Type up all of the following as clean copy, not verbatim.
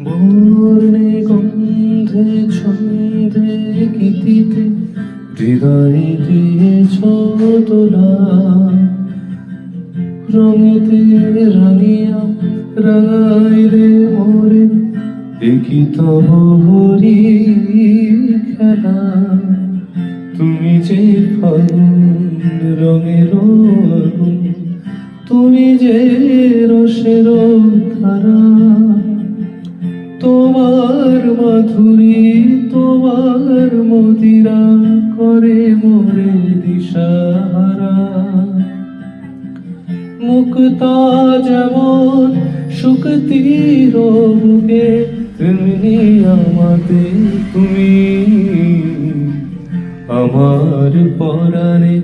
বর্ণে গন্ধে ছন্দে গীতিতে হৃদয়ে দিয়েছ তোলা, রঙেতে রাঙিয়া রাঙাইলে মোরে দেখি তব হরি খেলা। তুমি যে ফাগুন রঙের আগুন, তুমি যে রসের ধারা, তোমার মাধুরী তোমার মদিরা করে মোরে দিশাহারা। মুক্তা যেমন শুকতির বুকে, তেমনি আমাতে তুমি আমার পরাণে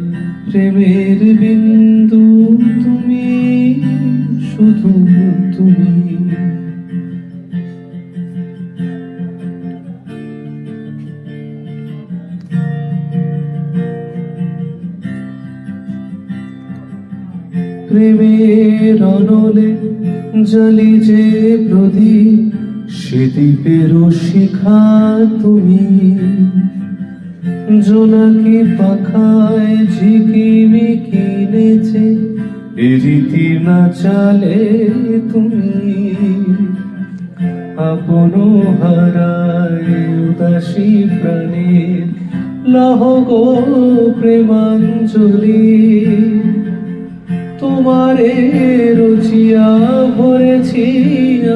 প্রেমের বিন্দু। তুমি শুধু তুমি। প্রেমের অনলে জ্বালি যে প্রদীপ, সে দ্বীপের শিখা তুমি। জোনাকি পাখায় ঝিকিমিকি নেচে এ রীতি না চালে তুমি। আপন হারায় উদাসী প্রাণের লহ গো প্রেমাঞ্জলি। তোমারে রুচিয়া ভরেছি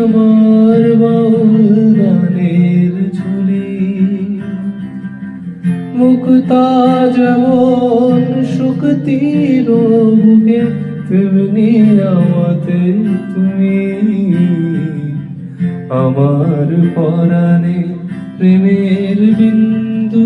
আমার বাউল গানের ঝুলি। মুক্তা যেমন শুকতির বুকে, তেমনি আমাতে তুমি আমার পরাণে প্রেমের বিন্দু।